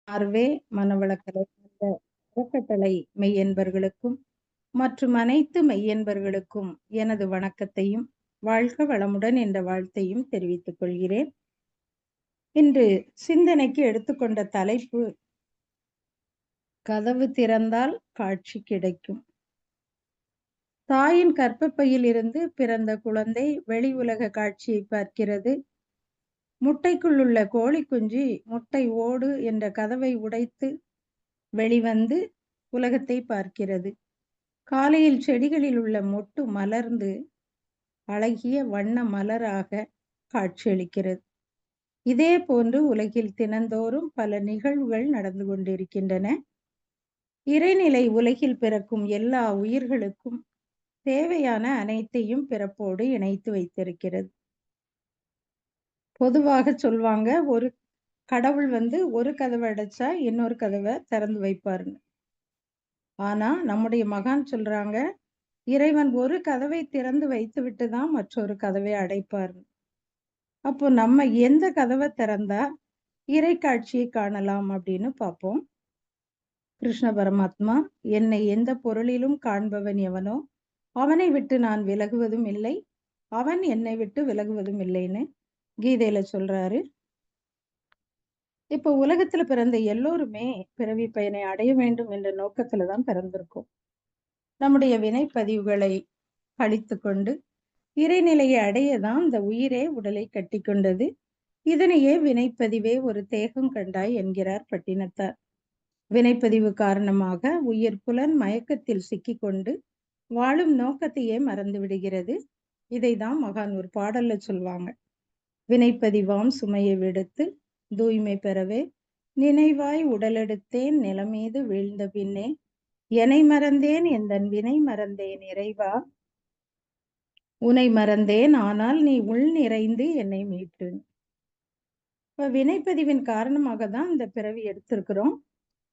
பார்வே மனவளக்கலை என்ற அறக்கட்டளை மெய்யன்பர்களுக்கும் மற்றும் அனைத்து மெய்யன்பர்களுக்கும் எனது வணக்கத்தையும் வாழ்க வளமுடன் என்ற வாழ்த்தையும் தெரிவித்துக் கொள்கிறேன். இன்று சிந்தனைக்கு எடுத்துக்கொண்ட தலைப்பு கதவு திறந்தால் காட்சி கிடைக்கும். தாயின் கர்ப்பப்பையில் இருந்து பிறந்த குழந்தை வெளி உலக காட்சியை பார்க்கிறது. முட்டைக்குள் உள்ள கோழி குஞ்சு முட்டை ஓடு என்ற கதவை உடைத்து வெளிவந்து உலகத்தை பார்க்கிறது. காலையில் செடிகளில் உள்ள மொட்டு மலர்ந்து அழகிய வண்ண மலராக காட்சியளிக்கிறது. இதே போன்று உலகில் தினந்தோறும் பல நிகழ்வுகள் நடந்து கொண்டிருக்கின்றன. இறைநிலை உலகில் பிறக்கும் எல்லா உயிர்களுக்கும் தேவையான அனைத்தையும் பிறப்போடு இணைத்து வைத்திருக்கிறது. பொதுவாக சொல்வாங்க, ஒரு கடவுள் ஒரு கதவை அடைச்சா இன்னொரு கதவை திறந்து வைப்பாருன்னு. ஆனா நம்முடைய மகான் சொல்றாங்க, இறைவன் ஒரு கதவை திறந்து வைத்து விட்டு தான் மற்றொரு கதவை அடைப்பார். அப்போ நம்ம எந்த கதவை திறந்தா இறை காட்சியை காணலாம் அப்படின்னு பார்ப்போம். கிருஷ்ண பரமாத்மா, என்னை எந்த பொருளிலும் காண்பவன் எவனோ அவனை விட்டு நான் விலகுவதும் இல்லை, அவன் என்னை விட்டு விலகுவதும் இல்லைன்னு கீதையில சொல்றாரு. இப்போ உலகத்துல பிறந்த எல்லோருமே பிறவி பயனை அடைய வேண்டும் என்ற நோக்கத்துலதான் பிறந்திருக்கோம். நம்முடைய வினைப்பதிவுகளை அழித்து கொண்டு இறைநிலையை அடையதான் இந்த உயிரே உடலை கட்டி கொண்டது. இதனையே வினைப்பதிவே ஒரு தேகம் கண்டாய் என்கிறார் பட்டினத்தார். வினைப்பதிவு காரணமாக உயிர் புலன் மயக்கத்தில் சிக்கிக்கொண்டு வாழும் நோக்கத்தையே மறந்து விடுகிறது. இதைதான் மகான் ஒரு பாடல்ல சொல்வாங்க. வினைப்பதிவாம் சுமையை விடுத்து தூய்மை பெறவே நினைவாய் உடலெடுத்தேன் நிலமீது வீழ்ந்த பின்னே என்னை மறந்தேன் எந்தன் வினை மறந்தேன் இறைவா உனை மறந்தேன் ஆனால் நீ உள் நிறைந்து என்னை மீட்டு. இப்ப வினைப்பதிவின் காரணமாக தான் இந்த பிறவி எடுத்திருக்கிறோம்.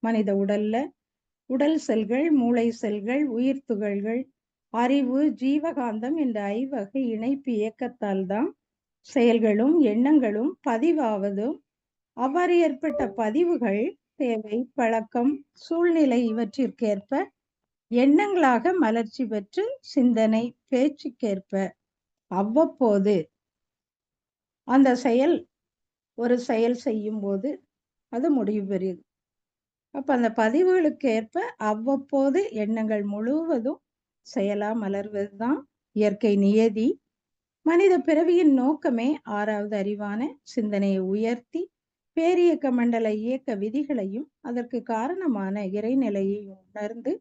மனித உடல்ல உடல் செல்கள், மூளை செல்கள், உயிர் துகள்கள், அறிவு, ஜீவகாந்தம் என்ற ஐவகை இணைப்பு இயக்கத்தால் தான் செயல்களும் எண்ணங்களும் பதிவாவதும் அவ்வாறு ஏற்பட்ட பதிவுகள் தேவை, பழக்கம், சூழ்நிலை இவற்றிற்கேற்ப எண்ணங்களாக மலர்ச்சி பெற்று சிந்தனை பேச்சுக்கேற்ப அவ்வப்போது அந்த ஒரு செயல் செய்யும் போது அது முடிவு பெறுகிறது. அப்ப அந்த பதிவுகளுக்கு ஏற்ப அவ்வப்போது எண்ணங்கள் முழுவதும் செயலா மலர்வதுதான் இயற்கை நியதி. மனித பிறவியின் நோக்கமே ஆறாவது அறிவான சிந்தனையை உயர்த்தி பேரியக்க மண்டல இயக்க விதிகளையும் அதற்கு காரணமான இறைநிலையையும் உணர்ந்து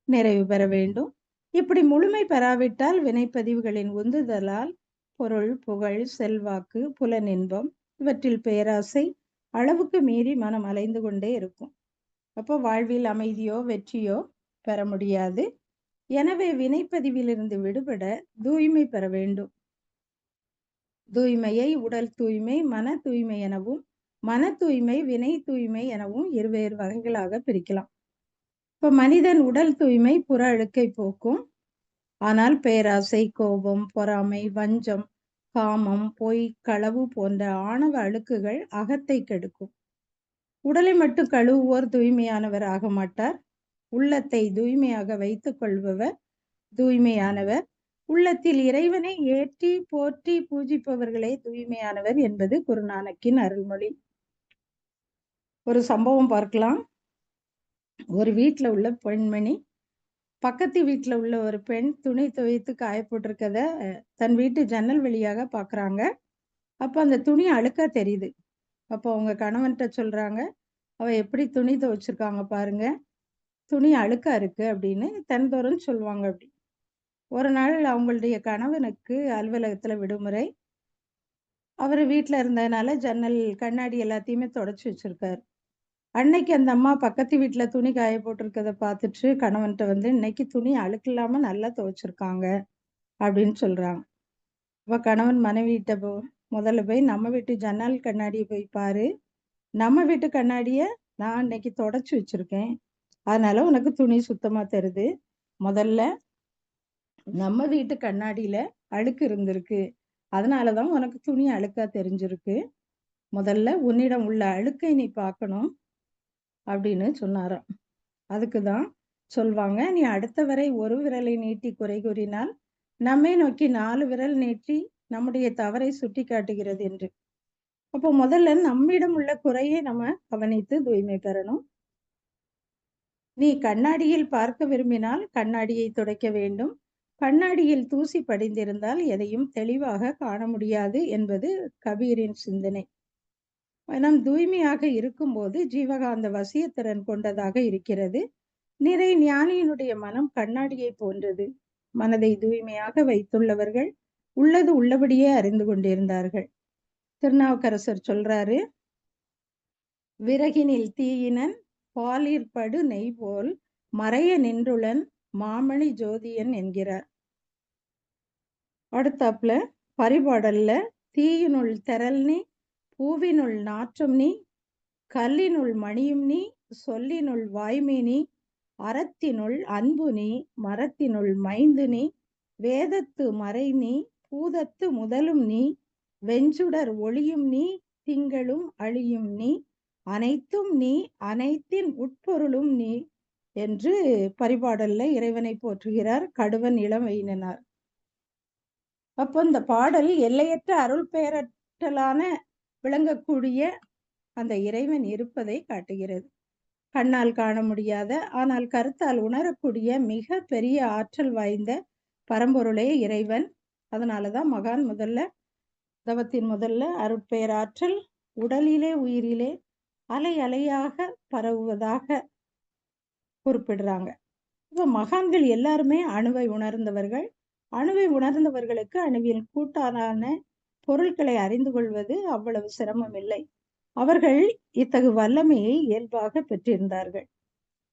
நிறைவு பெற வேண்டும். இப்படி முழுமை பெறாவிட்டால் வினைப்பதிவுகளின் உந்துதலால் பொருள், புகழ், செல்வாக்கு, புலனின்பம் இவற்றில் பேராசை அளவுக்கு மீறி மனம் அலைந்து கொண்டே இருக்கும். அப்போ வாழ்வில் அமைதியோ வெற்றியோ பெற முடியாது. எனவே வினைப்பதிவிலிருந்து விடுபட தூய்மை பெற வேண்டும். தூய்மையை உடல் தூய்மை, மன தூய்மை எனவும், மன தூய்மை வினை தூய்மை எனவும் இருவேறு வகைகளாக பிரிக்கலாம். இப்ப மனிதன் உடல் தூய்மை புற அழுக்கை போக்கும். ஆனால் பேராசை, கோபம், பொறாமை, வஞ்சம், காமம், பொய், களவு போன்ற ஆணவ அழுக்குகள் அகத்தை கெடுக்கும். உடலை மட்டும் கழுவுவோர் தூய்மையானவர் ஆக மாட்டார். உள்ளத்தை தூய்மையாக வைத்துக் கொள்பவர் தூய்மையானவர். உள்ளத்தில் இறைவனை ஏற்றி போற்றி பூஜிப்பவர்களே தூய்மையானவர் என்பது குருநானக்கின் அருள்மொழி. ஒரு சம்பவம் பார்க்கலாம். ஒரு வீட்டுல உள்ள பெண்மணி பக்கத்து வீட்டுல உள்ள ஒரு பெண் துணி துவைத்து காய போட்டிருக்கத தன் வீட்டு ஜன்னல் வழியாக பாக்குறாங்க. அப்ப அந்த துணி அழுக்கா தெரியுது. அப்போ அவங்க கணவன்கிட்ட சொல்றாங்க, அவ எப்படி துணி துவைச்சிருக்காங்க பாருங்க, துணி அழுக்கா இருக்கு அப்படின்னு தினந்தோறும் சொல்லுவாங்க. அப்படி ஒரு நாள் அவங்களுடைய கணவனுக்கு அலுவலகத்துல விடுமுறை. அவர் வீட்டுல இருந்ததுனால ஜன்னல் கண்ணாடி எல்லாத்தையுமே தொடச்சு வச்சிருக்காரு. அன்னைக்கு அந்த அம்மா பக்கத்து வீட்டுல துணி காய போட்டிருக்கத பார்த்துட்டு கணவன்கிட்ட இன்னைக்கு துணி அழுக்கு இல்லாம நல்லா துவைச்சிருக்காங்க அப்படின்னு சொல்றாங்க. அப்ப கணவன் மனைவிட்ட முதல்ல போய் நம்ம வீட்டு ஜன்னல் கண்ணாடியை போய் பாரு, நம்ம வீட்டு கண்ணாடிய நான் இன்னைக்கு தொடச்சு வச்சிருக்கேன், அதனால உனக்கு துணி சுத்தமா தருது. முதல்ல நம்ம வீட்டு கண்ணாடியில அழுக்கு இருந்திருக்கு, அதனாலதான் உனக்கு துணி அழுக்கா தெரிஞ்சிருக்கு. முதல்ல உன்னிடம் உள்ள அழுக்கை நீ பார்க்கணும். அப்படின்னு சொன்னாராம். அதுக்கு தான் சொல்வாங்க, "நீ அடுத்தவரை ஒரு விரலை நீட்டி குறை கூறினால், நம்மை நோக்கி 4 விரல் நீட்டி நம்முடைய தவறை சுட்டிக்காட்டுகிறது" என்று. அப்போ முதல்ல நம்மிடம் உள்ள குறையை நம்ம கவனித்து தூய்மை பெறணும். நீ கண்ணாடியில் பார்க்க விரும்பினால் கண்ணாடியை துடைக்க வேண்டும். கண்ணாடியில் தூசி படிந்திருந்தால் எதையும் தெளிவாக காண முடியாது என்பது கபீரின் சிந்தனை. மனம் தூய்மையாக இருக்கும்போது ஜீவகாந்த வசியத்திறன் கொண்டதாக இருக்கிறது. நிறை ஞானியினுடைய மனம் கண்ணாடியை போன்றது. மனதை தூய்மையாக வைத்துள்ளவர்கள் உள்ளது உள்ளபடியே அறிந்து கொண்டிருந்தார்கள். திருநாவுக்கரசர் சொல்றாரு, விறகினில் தீயினன் பாலிற்படு நெய் போல் மறைய நின்றுளன் மாமணி ஜோதியன் என்கிறார். அடுத்தாப்புல பரிபாடல்ல, தீயினுள் தெரல் நீ, பூவினுள் நாற்றம் நீ, கல்லினுள் மணியும் நீ, சொல்லினுள் வாய்மை நீ, அறத்தினுள் அன்பு நீ, மரத்தினுள் மைந்து நீ, வேதத்து மறை நீ, பூதத்து முதலும் நீ, வெஞ்சுடர் ஒளியும் நீ, திங்களும் அழியும் நீ, அனைத்தும் நீ, அனைத்தின் உட்பொருளும் நீ என்று பரிபாடல்ல இறைவனை போற்றுகிறார் கடுவன் இளமையினார். அப்போ இந்த பாடல் எல்லையற்ற அருள் பெயரற்றலான விளங்கக்கூடிய அந்த இறைவன் இருப்பதை காட்டுகிறது. கண்ணால் காண முடியாத ஆனால் கருத்தால் உணரக்கூடிய மிக பெரிய ஆற்றல் வாய்ந்த பரம்பொருளே இறைவன். அதனாலதான் மகான் முதல்ல தவத்தின் முதல்ல அருட்பெயராற்றல் உடலிலே உயிரிலே அலை அலையாக பரவுவதாக குறிப்பிடுறாங்க. இப்போ மகான்கள் எல்லாருமே அணுவை உணர்ந்தவர்கள். அணுவை உணர்ந்தவர்களுக்கு அணுவின் கூட்டான பொருட்களை அறிந்து கொள்வது அவ்வளவு சிரமம் இல்லை. அவர்கள் இத்தகு வல்லமையை இயல்பாக பெற்றிருந்தார்கள்.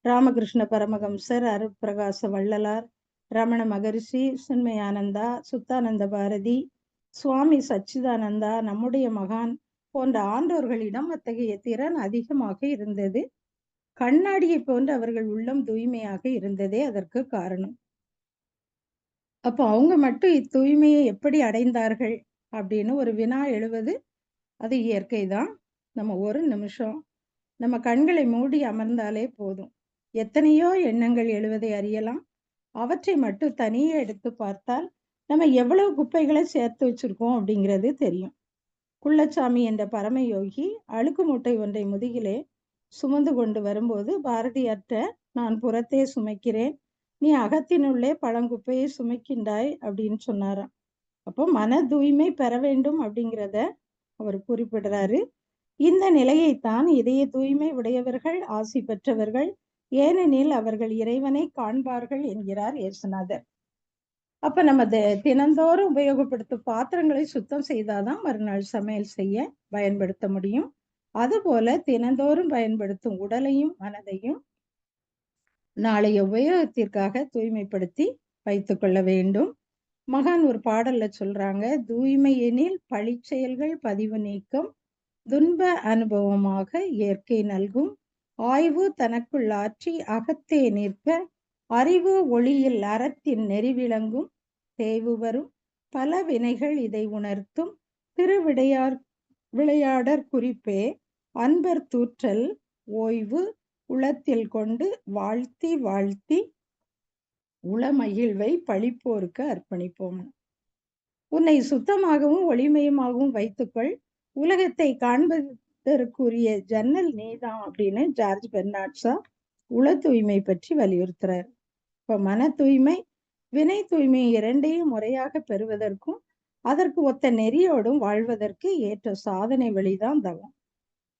ராமகிருஷ்ண பரமஹம்சர், அருட்பிரகாச வள்ளலார், ரமண மகரிஷி, சின்மயானந்தா, சுத்தானந்த பாரதி, சுவாமி சச்சிதானந்தா, நம்முடைய மகான் போன்ற ஆண்டோர்களிடம் அத்தகைய திறன் அதிகமாக இருந்தது. கண்ணாடியை போன்று அவர்கள் உள்ளம் தூய்மையாக இருந்ததே அதற்கு காரணம். அப்போ அவங்க மட்டும் இத்தூய்மையை எப்படி அடைந்தார்கள் அப்படின்னு ஒரு வினா எழுவது அது இயற்கை தான். நம்ம ஒரு நிமிஷம் நம்ம கண்களை மூடி அமர்ந்தாலே போதும். எத்தனையோ எண்ணங்கள் எழுவதை அறியலாம். அவற்றை மட்டும் தனியே எடுத்து பார்த்தால் நம்ம எவ்வளவு குப்பைகளை சேர்த்து வச்சிருக்கோம் அப்படிங்கிறது தெரியும். குள்ளச்சாமி என்ற பரமயோகி அழுக்கு மூட்டை ஒன்றை முதுகிலே சுமந்து கொண்டு வரும்போது பாரதியார்ட்ட, நான் புறத்தே சுமைக்கிறேன், நீ அகத்தினுள்ளே பழங்குப்பையை சுமைக்கின்றாய் அப்படின்னு சொன்னாராம். அப்போ மன தூய்மை பெற வேண்டும் அப்படிங்கிறத அவர் குறிப்பிடுறாரு. இந்த நிலையைத்தான் இதய தூய்மை உடையவர்கள் ஆசி பெற்றவர்கள், ஏனெனில் அவர்கள் இறைவனை காண்பார்கள் என்கிறார் இயேசுநாதர். அப்ப நம்ம தினந்தோறும் உபயோகப்படுத்தும் பாத்திரங்களை சுத்தம் செய்தாதான் மறுநாள் சமையல் செய்ய பயன்படுத்த முடியும். அதுபோல தினந்தோறும் பயன்படுத்தும் உடலையும் மனதையும் நாளைய உபயோகத்திற்காக தூய்மைப்படுத்தி வைத்துக் கொள்ள வேண்டும். மகான் ஒரு பாடல்ல சொல்றாங்க, தூய்மை எனில் பழி செயல்கள் பதிவு நீக்கம், துன்ப அனுபவமாக இயற்கை நல்கும், ஆய்வு தனக்குள் ஆற்றி அகத்தே நிற்க, அறிவு ஒளியில் அறத்தின் நெறி விளங்கும், தேய்வு வரும் பல வினைகள் இதை உணர்த்தும், விளையாடற் குறிப்பே அன்பர் தூற்றல் ஓய்வு உளத்தில் கொண்டு வாழ்த்தி வாழ்த்தி உளமகிழ்வை பழிப்போருக்கு அர்ப்பணிப்போம். உன்னை சுத்தமாகவும் ஒளிமயமாகவும் வைத்துக்கொள், உலகத்தை காண்பதற்குரிய ஜன்னல் நீதான் அப்படின்னு ஜார்ஜ் பெர்னாட்ஷா உள தூய்மை பற்றி வலியுறுத்துறார். இப்ப மன தூய்மை வினை தூய்மை இரண்டையும் முறையாக பெறுவதற்கும் அதற்கு ஒத்த நெறியோடும் வாழ்வதற்கு ஏற்ற சாதனை வழிதான் தவம்.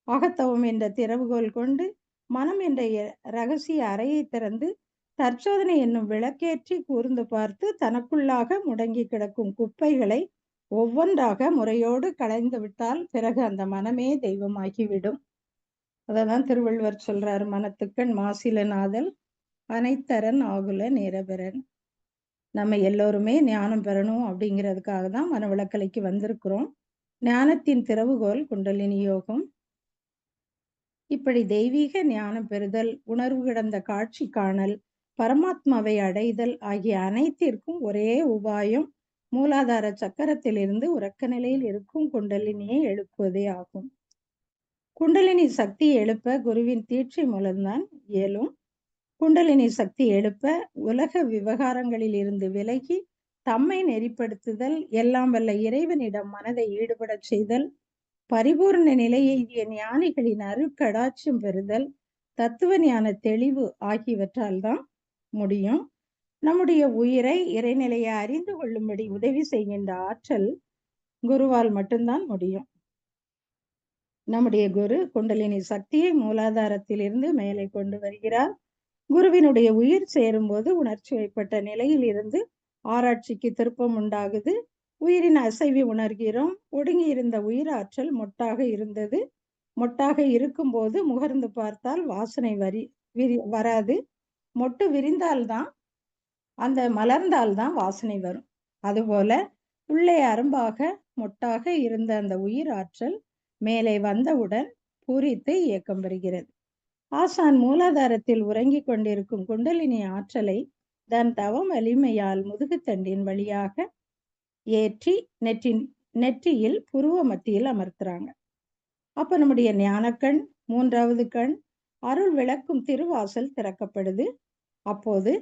அகத்தவம் என்ற திறவுகோல் கொண்டு மனம் என்ற ரகசிய அறையை திறந்து தற்சோதனை என்னும் விளக்கேற்றி கூர்ந்து பார்த்து தனக்குள்ளாக முடங்கி கிடக்கும் குப்பைகளை ஒவ்வொன்றாக முறையோடு களைந்து விட்டால் பிறகு அந்த மனமே தெய்வமாகிவிடும். அததான் திருவள்ளுவர் சொல்றாரு, மனத்துக்கண் மாசிலனாதல் அனைத்தரன் ஆகுல நிரபரன். நம்ம எல்லோருமே ஞானம் பெறணும் அப்படிங்கிறதுக்காக தான் மனவிளக்கலைக்கு வந்திருக்கிறோம். ஞானத்தின் திறவுகோல் குண்டலினி யோகம். இப்படி தெய்வீக ஞானம் பெறுதல், உணர்வு கிடந்த காட்சி காணல், பரமாத்மாவை அடைதல் ஆகிய அனைத்திற்கும் ஒரே உபாயம் மூலாதார சக்கரத்திலிருந்து உறக்க நிலையில் இருக்கும் குண்டலினியை எழுப்புவதே ஆகும். குண்டலினி சக்தி எழுப்ப குருவின் தீட்சை மூலம்தான் இயலும். குண்டலினி சக்தி எழுப்ப உலக விவகாரங்களில் இருந்து விலகி தம்மை நெறிப்படுத்துதல், எல்லாம் வல்ல இறைவனிடம் மனதை ஈடுபடச் செய்தல், பரிபூர்ண நிலையை ஞானிகளின் அருட்கடாட்சம் பெறுதல், தத்துவ ஞான தெளிவு ஆகியவற்றால் தான் முடியும். நம்முடைய உயிரை இறைநிலையை அறிந்து கொள்ளும்படி உதவி செய்கின்ற ஆற்றல் குருவால் மட்டும்தான் முடியும். நம்முடைய குரு குண்டலினி சக்தியை மூலாதாரத்தில் இருந்து மேலே கொண்டு வருகிறார். குருவினுடைய உயிர் சேரும்போது உணர்ச்சி வயப்பட்ட நிலையில் இருந்து ஆராய்ச்சிக்கு திருப்பம் உண்டாகுது. உயிரின் அசைவை உணர்கிறோம். ஒடுங்கி இருந்த உயிராற்றல் மொட்டாக இருந்தது. மொட்டாக இருக்கும்போது முகர்ந்து பார்த்தால் வாசனை வராது. மொட்டு விரிந்தால்தான், அந்த மலர்ந்தால்தான் வாசனை வரும். அதுபோல உள்ளே அரும்பாக மொட்டாக இருந்த அந்த உயிராற்றல் மேலே வந்தவுடன் பூரித்து இயக்கம் பெறுகிறது. ஆசான் மூலாதாரத்தில் உறங்கிக் கொண்டிருக்கும் குண்டலினி ஆற்றலை தன் தவம் வலிமையால் முதுகுத்தண்டின் வழியாக ஏற்றி நெற்றியில் புருவ மத்தியில் அமர்த்துறாங்க. அப்ப நம்முடைய ஞானக்கண், மூன்றாவது கண், அருள் விளக்கும் திருவாசல் திறக்கப்படுது. அப்போது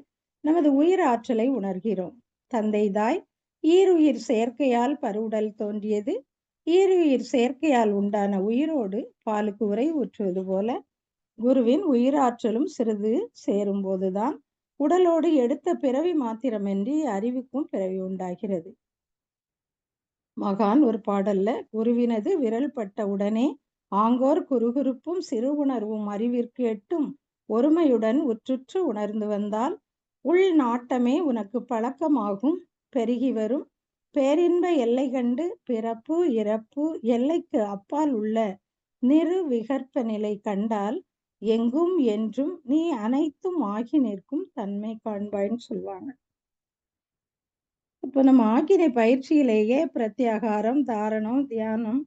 நமது உயிர் ஆற்றலை உணர்கிறோம். தந்தை தாய் ஈருயிர் சேர்க்கையால் பருவுடல் தோன்றியது. ஈருயிர் சேர்க்கையால் உண்டான உயிரோடு பாலுக்கு உரை ஊற்றுவது போல குருவின் உயிராற்றலும் சிறிது சேரும் போதுதான் உடலோடு எடுத்த பிறவி மாத்திரமின்றி அறிவுக்கும் பிறவி உண்டாகிறது. மகான் ஒரு பாடல்ல, குருவினது விரல் பட்ட உடனே ஆங்கோர் குறுகுறுப்பும் சிறு உணர்வும் அறிவிற்கு எட்டும் ஒருமையுடன் உற்றுற்று உணர்ந்து வந்தால் உள் நாட்டமே உனக்கு பழக்கமாகும். பெருகி வரும் பேரின்ப எல்லை கண்டு பிறப்பு இறப்பு எல்லைக்கு அப்பால் உள்ள நிறு விகற்ப நிலை கண்டால் எங்கும் என்றும் நீ அனைத்தும் ஆகி நிற்கும் தன்மை காண்பாய்ன்னு சொல்லுவாங்க. இப்போ நம்ம ஆக்கினை பயிற்சியிலேயே பிரத்யாகாரம், தாரணம், தியானம்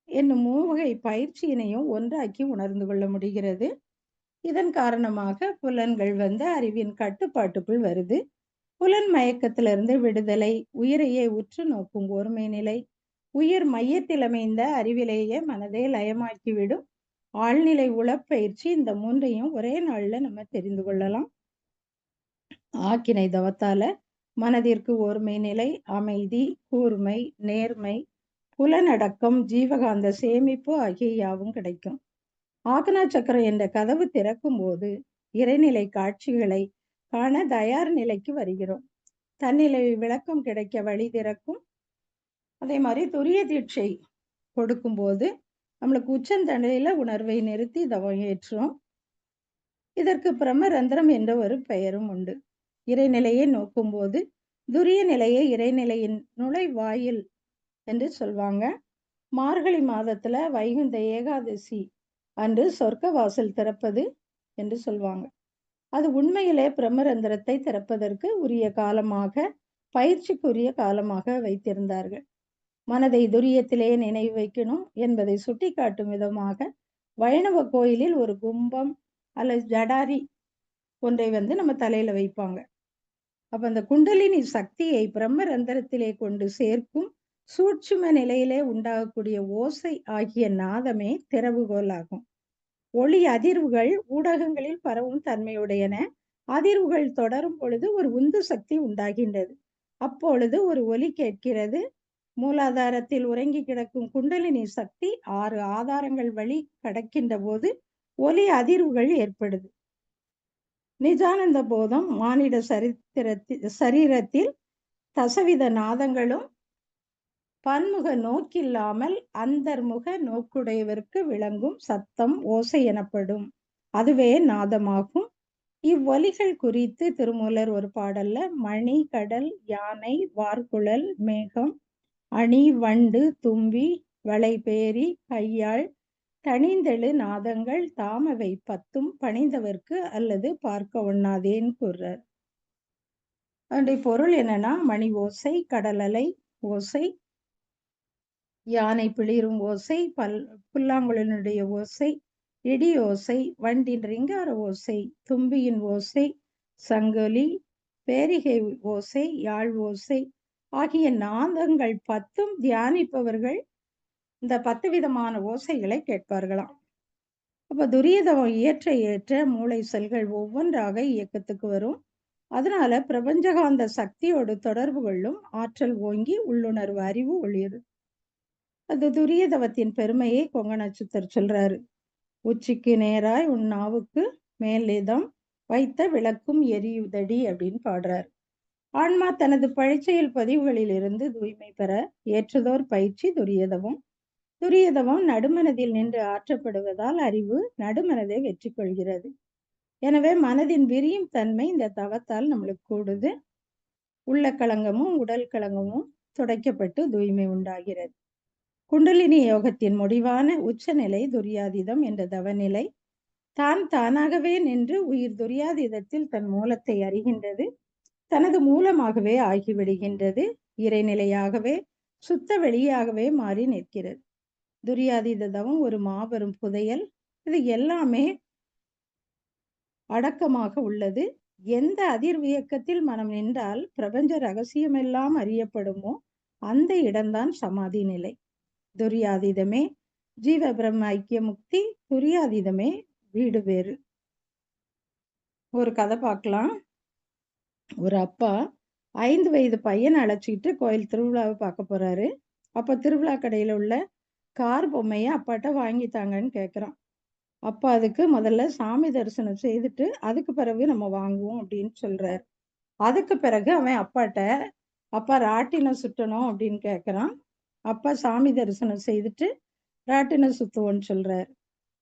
என்னும் மூவகை பயிற்சியினையும் ஒன்றாக்கி உணர்ந்து கொள்ள முடிகிறது. இதன் காரணமாக புலன்கள் வந்து அறிவின் கட்டுப்பாட்டுக்குள் வருது. புலன் மயக்கத்திலிருந்து விடுதலை, உயிரையே உற்று நோக்கும் ஒருமை நிலை, உயிர் மையத்தில் அமைந்த அறிவிலேயே மனதை லயமாக்கிவிடும் ஆழ்நிலை உளப்பயிற்சி, இந்த மூன்றையும் ஒரே நாள்ல நம்ம தெரிந்து கொள்ளலாம். ஆக்கினை தவத்தால மனதிற்கு ஒருமை நிலை, அமைதி, கூர்மை, நேர்மை, புலனடக்கம், ஜீவகாந்த சேமிப்பு ஆகிய யாவும் கிடைக்கும். ஆக்னா சக்கரம் என்ற கதவு திறக்கும் போது இறைநிலை காட்சிகளை காண தயார் நிலைக்கு வருகிறோம். தன்னிலை விளக்கம் கிடைக்க வழி திறக்கும். அதே மாதிரி துரிய தீட்சை கொடுக்கும் போது நம்மளுக்கு உச்சந்தண்டையில உணர்வை நிறுத்தி தவம் ஏற்றோம். இதற்கு பிரம்மரந்திரம் என்ற ஒரு பெயரும் உண்டு. இறைநிலையை நோக்கும் போது துரிய நிலையை இறைநிலையின் நுழைவாயில் என்று சொல்வாங்க. மார்கழி மாதத்துல வைகுந்த ஏகாதசி அன்று சொர்க்க வாசல் திறப்பது என்று சொல்வாங்க. அது உண்மையிலே பிரம்மரந்திரத்தை திறப்பதற்கு உரிய காலமாக, பயிற்சிக்குரிய காலமாக வைத்திருந்தார்கள். மனதை துரியத்திலே நினைவு வைக்கணும் என்பதை சுட்டி காட்டும் விதமாக வைணவ கோயிலில் ஒரு கும்பம் அல்லது ஜடாரி ஒன்றை வந்து நம்ம தலையில வைப்பாங்க. அப்ப அந்த குண்டலினி சக்தியை பிரம்மரந்திரத்திலே கொண்டு சேர்க்கும் சூட்சும நிலையிலே உண்டாகக்கூடிய ஓசை ஆகிய நாதமே திறவுகோல் ஆகும். ஒளி அதிர்வுகள் ஊடகங்களில் பரவும் தன்மையுடையன. அதிர்வுகள் தொடரும் பொழுது ஒரு உந்து சக்தி உண்டாகின்றது. அப்பொழுது ஒரு ஒலி கேட்கிறது. மூலாதாரத்தில் உறங்கி கிடக்கும் குண்டலினி சக்தி 6 ஆதாரங்கள் வழி கடக்கின்ற போது ஒலி அதிர்வுகள் ஏற்படுது. நிஜானந்த போதம் மானிட சரீரத்தில் தசவித நாதங்களும் பன்முக நோக்கில்லாமல் அந்தர்முக நோக்குடையவருக்கு விளங்கும் சத்தம் ஓசை எனப்படும். அதுவே நாதமாகும். இவ்வொலிகள் குறித்து திருமூலர் ஒரு பாடல்ல மணி, கடல், யானை, வார்குழல், மேகம், அணி, வண்டு, தும்பி, வளைபேரி, கையாள், தனிந்தெழு நாதங்கள் தாமவை 10 பணிந்தவர்க்கு அல்லது பார்க்க ஒண்ணாதேன்னு கூறுறார். அதனுடைய பொருள் என்னன்னா, மணி ஓசை, கடல் அலை ஓசை, யானை பிளிரும் ஓசை, புல்லாங்குழலினுடைய ஓசை, இடி ஓசை, வண்டின் ரிங்கார ஓசை, தும்பியின் ஓசை, சங்கொலி, பேரிகை ஓசை, யாழ் ஓசை ஆகிய நாதங்கள் 10 தியானிப்பவர்கள் இந்த 10 விதமான ஓசைகளை கேட்பார்களாம். அப்ப துரியதவம் ஏற்ற ஏற்ற மூளை செல்கள் ஒவ்வொன்றாக இயக்கத்துக்கு வரும். அதனால பிரபஞ்சகாந்த சக்தியோடு தொடர்பு கொள்ளும் ஆற்றல் ஓங்கி உள்ளுணர்வு அறிவு ஒளிரும். அது துரியதவத்தின் பெருமையை கொங்கண சித்தர் சொல்றாரு. உச்சிக்கு நேராய் உன் நாவுக்கு மேலிதம் வைத்த விளக்கும் எரியுதடி அப்படின்னு பாடுறார். ஆன்மா தனது பழிச்செயல் பதிவுகளில் இருந்து தூய்மை பெற ஏற்றதோர் பயிற்சி துரியதவம். துரியதவம் நடுமனதில் நின்று ஆற்றப்படுவதால் அறிவு நடுமனதை வெற்றி கொள்கிறது. எனவே மனதின் விரியும் தன்மை இந்த தவத்தால் நம்மளுக்கு கூடுது. உள்ள களங்கமும் உடல் களங்கமும் துடைக்கப்பட்டு தூய்மை உண்டாகிறது. குண்டலினி யோகத்தின் முடிவான உச்சநிலை துரியாதீதம் என்ற தவநிலை. தான் தானாகவே நின்று உயிர் துரியாதீதத்தில் தன் மூலத்தை அறிகின்றது. தனது மூலமாகவே ஆகிவிடுகின்றது. இறைநிலையாகவே சுத்த வெளியாகவே மாறி நிற்கிறது. துரியாதீத தவம் ஒரு மாபெரும் புதையல். இது எல்லாமே அடக்கமாக உள்ளது. எந்த அதிர்வியக்கத்தில் மனம் நின்றால் பிரபஞ்ச ரகசியமெல்லாம் அறியப்படுமோ அந்த இடம்தான் சமாதி நிலை. துரியாதீதமே ஜீவ பிரம்ம ஐக்கிய முக்தி. துரியாதீதமே வீடு வேறு. ஒரு கதை பார்க்கலாம். ஒரு அப்பா 5 வயது பையனை அழைச்சிக்கிட்டு கோயில் திருவிழாவை பார்க்க போறாரு. அப்ப திருவிழா கடையில உள்ள கார் பொம்மையை அப்பாட்ட வாங்கித்தாங்கன்னு கேட்குறான். அப்பா அதுக்கு முதல்ல சாமி தரிசனம் செய்துட்டு அதுக்கு பிறகு நம்ம வாங்குவோம் அப்படின்னு சொல்றாரு. அதுக்கு பிறகு அவன் அப்பாட்ட, அப்பா ராட்டினம் சுட்டணும் அப்படின்னு கேட்குறான். அப்பா சாமி தரிசனம் செய்துட்டு ராட்டினம் சுத்துவோன்னு சொல்றாரு.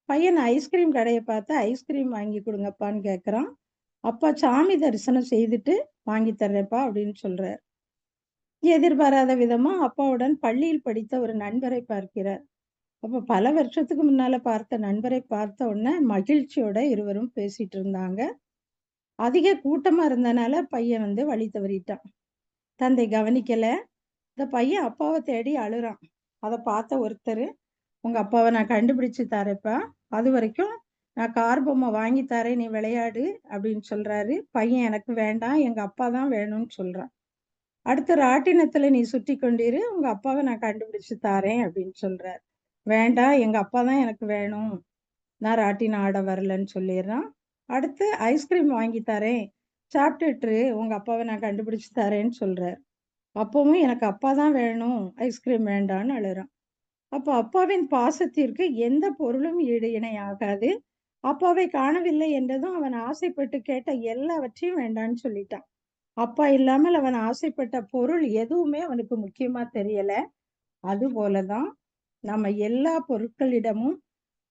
பையன் ஐஸ்கிரீம் கடையை பார்த்து ஐஸ்கிரீம் வாங்கி கொடுங்கப்பான்னு கேட்குறான். அப்பா சாமி தரிசனம் செய்துட்டு வாங்கி தர்றேப்பா அப்படின்னு சொல்றாரு. எதிர்பாராத விதமா அப்பாவுடன் பள்ளியில் படித்த ஒரு நண்பரை பார்க்கிறார். அப்ப பல வருஷத்துக்கு முன்னால பார்த்த நண்பரை பார்த்த உடனே மகிழ்ச்சியோட இருவரும் பேசிட்டு இருந்தாங்க. அதிக கூட்டமா இருந்தனால பையன் வழி தவறிட்டான். தந்தை கவனிக்கல. இந்த பையன் அப்பாவை தேடி அழுறான். அதை பார்த்த ஒருத்தர், உங்க அப்பாவை நான் கண்டுபிடிச்சு தரேப்பா, அது வரைக்கும் நான் கார் பொம்மை வாங்கி தரேன், நீ விளையாடு அப்படின்னு சொல்றாரு. பையன் எனக்கு வேண்டாம், எங்க அப்பா தான் வேணும்னு சொல்றான். அடுத்து ராட்டினத்துல நீ சுற்றி கொண்டிரு, உங்க அப்பாவை நான் கண்டுபிடிச்சு தாரேன் அப்படின்னு சொல்றாரு. வேண்டாம், எங்க அப்பா தான் எனக்கு வேணும், நான் ராட்டினம் ஆட வரலன்னு சொல்லிடுறான். அடுத்து ஐஸ்கிரீம் வாங்கி தரேன், சாப்பிட்டுட்டு உங்க அப்பாவை நான் கண்டுபிடிச்சு தரேன்னு சொல்றாரு. அப்பவும் எனக்கு அப்பா தான் வேணும், ஐஸ்கிரீம் வேண்டான்னு அழுறான். அப்ப அப்பாவின் பாசத்திற்கு எந்த பொருளும் ஈடு இணையாகாது. அப்பாவை காணவில்லை என்றதும் அவன் ஆசைப்பட்டு கேட்ட எல்லாவற்றையும் வேண்டான்னு சொல்லிட்டான். அப்பா இல்லாமல் அவன் ஆசைப்பட்ட பொருள் எதுவுமே அவனுக்கு முக்கியமா தெரியல. அது போலதான் நம்ம எல்லா பொருட்களிடமும்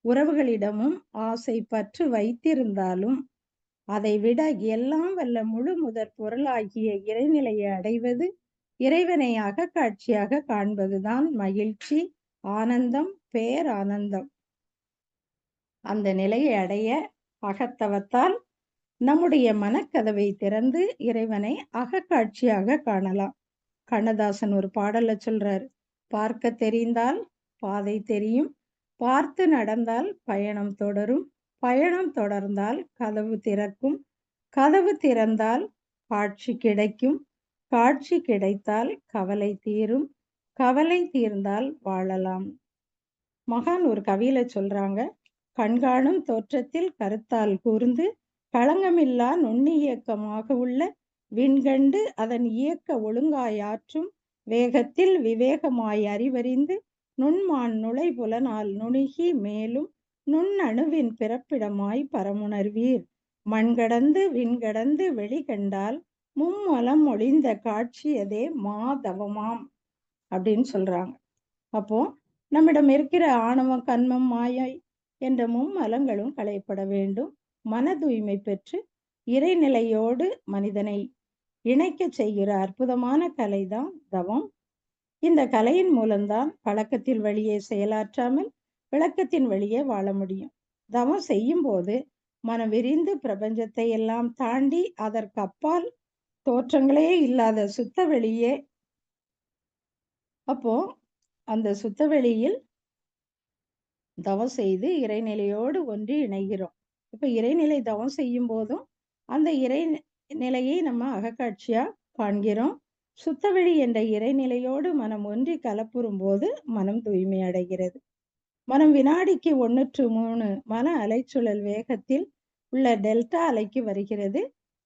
உறவுகளிடமும் ஆசை பற்று வைத்திருந்தாலும் அதை விட எல்லாம் வல்ல முழு முதற் பொருளாகிய இறைநிலையை அடைவது, இறைவனை அகக்காட்சியாக காண்பதுதான் மகிழ்ச்சி, ஆனந்தம், பேரானந்தம். அந்த நிலையை அடைய அகத்தவத்தால் நம்முடைய மனக்கதவை திறந்து இறைவனை அகக்காட்சியாக காணலாம். கண்ணதாசன் ஒரு பாடல்ல சொல்றாரு, பார்க்க தெரிந்தால் பாதை தெரியும், பார்த்து நடந்தால் பயணம் தொடரும், பயணம் தொடர்ந்தால் கதவு திறக்கும், கதவு திறந்தால் காட்சி கிடைக்கும், காட்சி கிடைத்தால் கவலை தீரும், கவலை தீர்ந்தால் வாழலாம். மகான் ஒரு கவியில சொல்றாங்க, கண்காணும் தோற்றத்தில் கருத்தால் கூர்ந்து களங்கமில்லா நுண்ணியக்கமாக உள்ள விண்கண்டு அதன் இயக்க ஒழுங்காயாற்றும் வேகத்தில் விவேகமாய் அறிவறிந்து நுண்மான் நுழைபுலனால் நுணுகி மேலும் நுண்ணணுவின் பிறப்பிடமாய் பரமுணர்வீர் மண்கடந்து விண்கடந்து வெளிகண்டால் மும்மலம் ஒளிந்த காட்சியதே மாதவமாம் அப்படின்னு சொல்றாங்க. அப்போ நம்மிடம் இருக்கிற ஆணவம், கன்மம், மாயை என்ற மும்மலங்களும் களையப்பட வேண்டும். மன தூய்மை பெற்று இறைநிலையோடு மனிதனை இணைக்க செய்கிற அற்புதமான கலைதான் தவம். இந்த கலையின் மூலம்தான் பழக்கத்தில் வழியே செயலாற்றாமல் விளக்கத்தின் வழியே வாழ முடியும். தவம் செய்யும் போது மனம் விரிந்து பிரபஞ்சத்தை எல்லாம் தாண்டி அதற்கு அப்பால் தோற்றங்களே இல்லாத சுத்த வெளியே, அப்போ அந்த சுத்த வெளியில் தவம் செய்து இறைநிலையோடு ஒன்றி இணைகிறோம். இப்ப இறைநிலை தவம் செய்யும் போதும் அந்த இறைநிலையை நம்ம அகக்காட்சியா காண்கிறோம். சுத்தவெளி என்ற இறைநிலையோடு மனம் ஒன்றி கலப்புறும் போது மனம் தூய்மை அடைகிறது. மனம் வினாடிக்கு 1/3 மன அலைச்சுழல் வேகத்தில் உள்ள டெல்டா அலைக்கு வருகிறது.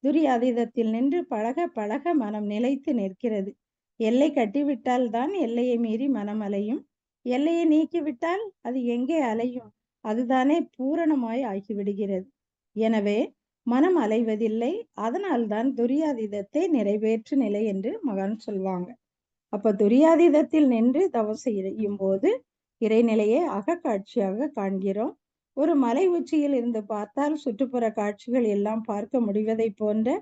துரியாதீதத்தில் நின்று பழக பழக மனம் நிலைத்து நிற்கிறது. எல்லை கட்டிவிட்டால் தான் எல்லையை மீறி மனம் அலையும். எல்லையை நீக்கிவிட்டால் அது எங்கே அலையும்? அதுதானே பூரணமாய் ஆகிவிடுகிறது. எனவே மனம் அலைவதில்லை. அதனால்தான் துரியாதீதத்தை நிறைவேற்று நிலை என்று மகான் சொல்வாங்க. அப்ப துரியாதீதத்தில் நின்று தவம் செய்யும் போது இறைநிலையை அகக்காட்சியாக காண்கிறோம். ஒரு மலை உச்சியில் இருந்து பார்த்தால் சுற்றுப்புற காட்சிகள் எல்லாம் பார்க்க முடிவதை போன்ற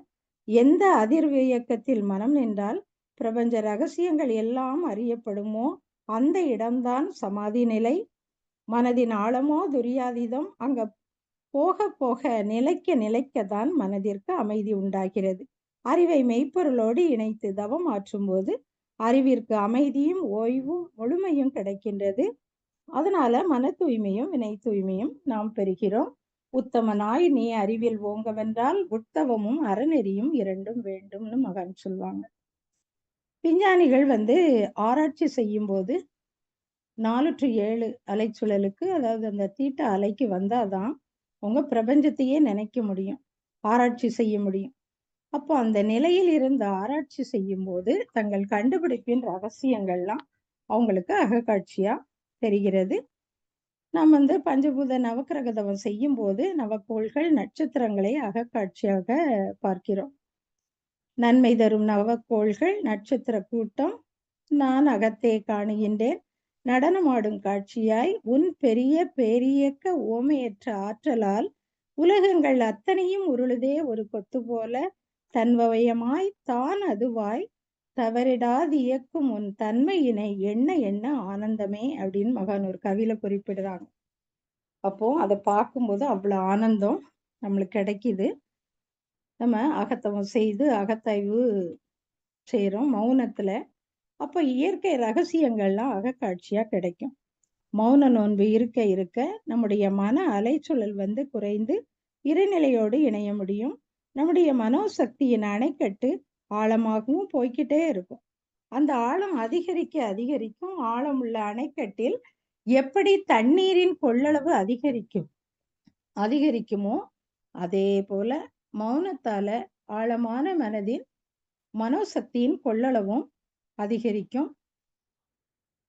எந்த அதிர்வு இயக்கத்தில் மனம் நின்றால் பிரபஞ்ச ரகசியங்கள் எல்லாம் அறியப்படுமோ அந்த இடம்தான் சமாதி நிலை. மனதின் ஆழமோ துரியாதீதம். அங்க போக போக நிலைக்க நிலைக்கத்தான் மனதிற்கு அமைதி உண்டாகிறது. அறிவை மெய்ப்பொருளோடு இணைத்து தவம் ஆற்றும் போது அறிவிற்கு அமைதியும் ஓய்வும் முழுமையும் கிடைக்கின்றது. அதனால மன தூய்மையும் வினை தூய்மையும் நாம் பெறுகிறோம். உத்தமனாய் நீ அறிவில் ஓங்கவென்றால் உத்தவமும் அறநெறியும் இரண்டும் வேண்டும்னு மகான் சொல்லுவாங்க. விஞ்ஞானிகள் ஆராய்ச்சி செய்யும் போது 4/7 அலைச்சுழலுக்கு, அதாவது அந்த தீட்டா அலைக்கு வந்தாதான் உங்க பிரபஞ்சத்தையே நினைக்க முடியும், ஆராய்ச்சி செய்ய முடியும். அப்போ அந்த நிலையில் இருந்து ஆராய்ச்சி செய்யும் போது தங்கள் கண்டுபிடிப்பின் ரகசியங்கள்லாம் அவங்களுக்கு அகக்காட்சியா தெரிகிறது. நாம் பஞ்சபூத நவக்கிரக தவம் செய்யும் போது நவக்கோள்கள் நட்சத்திரங்களை அகக்காட்சியாக பார்க்கிறோம். நன்மை தரும் நவக்கோள்கள் நட்சத்திர கூட்டம் நான் அகத்தே காணுகின்றேன். நடனமாடும் காட்சியாய் உன் பெரிய பேரியக்க ஓமையற்ற ஆற்றலால் உலகங்கள் அத்தனையும் உருளுதே ஒரு கொத்து போல தன்வயமாய் தான் அதுவாய் தவறிடாது இயக்கும் உன் தன்மையினை எண்ண எண்ண ஆனந்தமே அப்படின்னு மகான் ஒரு கவியில குறிப்பிடுறாங்க. அப்போ அதை பார்க்கும்போது அவ்வளவு ஆனந்தம் நம்மளுக்கு கிடைக்குது. நம்ம அகத்தவம் செய்து அகத்தாய்வு செய்யறோம் மௌனத்துல. அப்போ இயற்கை ரகசியங்கள்லாம் அகக்காட்சியா கிடைக்கும். மௌன நோன்பு இருக்க இருக்க நம்முடைய மன அலைச்சுழல் குறைந்து இறைநிலையோடு இணைய முடியும். நம்முடைய மனோசக்தியின் அணைக்கட்டு ஆழமாகவும் போய்கிட்டே இருக்கும். அந்த ஆழம் அதிகரிக்க அதிகரிக்கும். ஆழம் உள்ள அணைக்கட்டில் எப்படி தண்ணீரின் கொள்ளளவு அதிகரிக்குமோ அதே போல மௌனத்தால ஆழமான மனதின் மனோசக்தியின் கொள்ளளவும் அதிகரிக்கும்.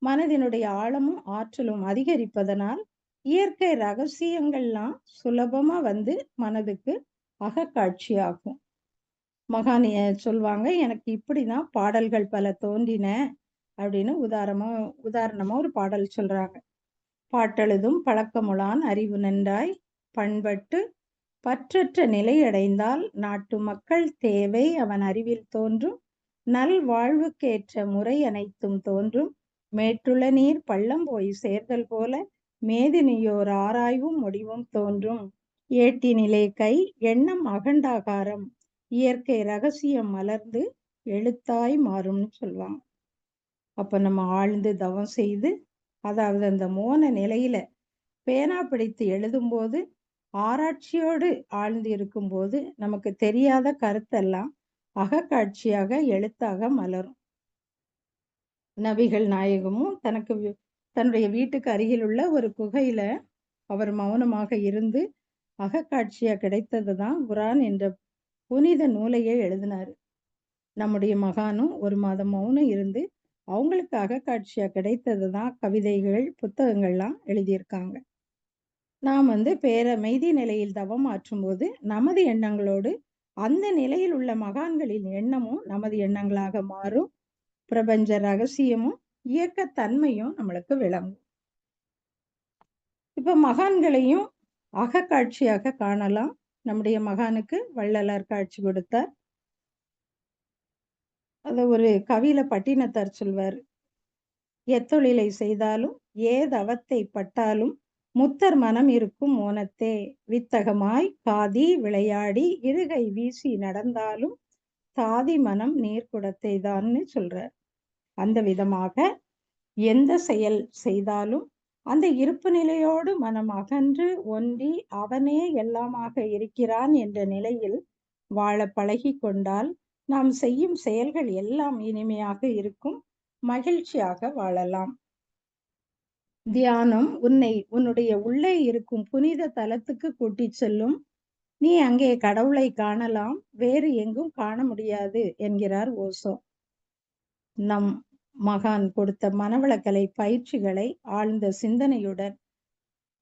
மனதினுடைய ஆழமும் ஆற்றலும் அதிகரிப்பதனால் இயற்கை ரகசியங்கள்லாம் சுலபமா மனதுக்கு அகக்காட்சியாகும். மகான் சொல்வாங்க, எனக்கு இப்படிதான் பாடல்கள் பல தோன்றின அப்படின்னு உதாரணமா ஒரு பாடல் சொல்றாங்க. பாட்டெழுதும் பழக்கமுளான் அறிவு நன்றாய் பண்பட்டு பற்றற்ற நிலையடைந்தால் நாட்டு மக்கள் தேவை அவன் அறிவில் தோன்றும் நல் வாழ்வுக்கேற்ற முறை அனைத்தும் தோன்றும் மேட்டுள்ள நீர் பள்ளம் போய் சேர்தல் போல மேதினியோர் ஆராய்வும் முடிவும் தோன்றும் ஏட்டி நிலை கை எண்ணம் அகண்டாகாரம் இயற்கை ரகசியம் மலர்ந்து எழுத்தாய் மாறும்னு சொல்லுவாங்க. அப்ப நம்ம ஆழ்ந்து தவம் செய்து, அதாவது அந்த மோன நிலையில பேனா பிடித்து எழுதும்போது ஆராய்ச்சியோடு ஆழ்ந்து இருக்கும்போது நமக்கு தெரியாத கருத்தெல்லாம் அகக்காட்சியாக எழுத்தாக மலரும். நபிகள் நாயகமும் தன்னுடைய வீட்டுக்கு அருகில் உள்ள ஒரு குகையில அவர் மௌனமாக இருந்து அகக்காட்சியா கிடைத்ததுதான் குரான் என்ற புனித நூலையே எழுதினாரு. நம்முடைய மகானும் ஒரு மாதம் மௌனம் இருந்து அவங்களுக்கு அகக்காட்சியா கிடைத்ததுதான் கவிதைகள் புத்தகங்கள்லாம் எழுதியிருக்காங்க. நாம் பேரமைதி நிலையில் தவம் ஆற்றும் போது நமது எண்ணங்களோடு அந்த நிலையில் உள்ள மகான்களின் எண்ணமும் நமது எண்ணங்களாக மாறும். பிரபஞ்ச ரகசியமும் இயக்கத்தன்மையும் நம்மளுக்கு விளங்கும். இப்ப மகான்களையும் அகக்காட்சியாக காணலாம். நம்முடைய மகானுக்கு வள்ளலார் காட்சி கொடுத்தார். அத ஒரு கவியில பட்டினத்தார் சொல்வார், எத்தொழிலை செய்தாலும் ஏதவத்தை பட்டாலும் முத்தர் மனம் இருக்கும் மோனத்தே வித்தகமாய் காதி விளையாடி இருகை வீசி நடந்தாலும் தாதி மனம் நீர்க்குடத்தை தான்னு சொல்றார். அந்த விதமாக எந்த செயல் செய்தாலும் அந்த இருப்பு நிலையோடு மனம் அகன்று ஒன்றி அவனே எல்லாமாக இருக்கிறான் என்ற நிலையில் வாழ பழகி கொண்டால் நாம் செய்யும் செயல்கள் எல்லாம் இனிமையாக இருக்கும், மகிழ்ச்சியாக வாழலாம். தியானம் உன்னை உன்னுடைய உள்ளே இருக்கும் புனித தலத்துக்கு கூட்டிச் செல்லும். நீ அங்கே கடவுளை காணலாம், வேறு எங்கும் காண முடியாது என்கிறார் ஓசோ. நம் மகான் கொடுத்த மனவளக்கலை பயிற்சிகளை ஆழ்ந்த சிந்தனையுடன்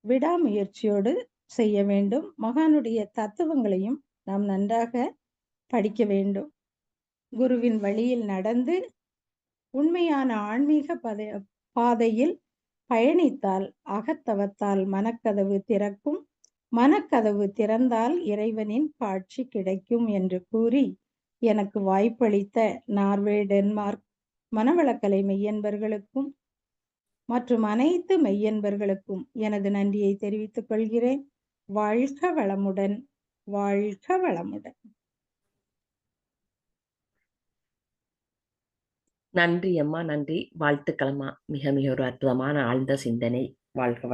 விடாமுயற்சியோடு செய்ய வேண்டும். மகானுடைய தத்துவங்களையும் நாம் நன்றாக படிக்க வேண்டும். குருவின் வழியில் நடந்து உண்மையான ஆன்மீக பாதையில் பயணித்தால் அகத்தவத்தால் மனக்கதவு திறக்கும், மனக்கதவு திறந்தால் இறைவனின் காட்சி கிடைக்கும் என்று கூறி எனக்கு வாய்ப்பளித்த நார்வே, டென்மார்க் மனவளக்கலை மெய்யன்பர்களுக்கும் மற்றும் அனைத்து மெய்யன்பர்களுக்கும் எனது நன்றியை தெரிவித்துக் கொள்கிறேன். வாழ்க வளமுடன், வாழ்க வளமுடன். நன்றி அம்மா, நன்றி. வாழ்த்துக்கள் அம்மா. மிக மிக ஒரு அற்புதமான ஆழ்ந்த சிந்தனை. வாழ்க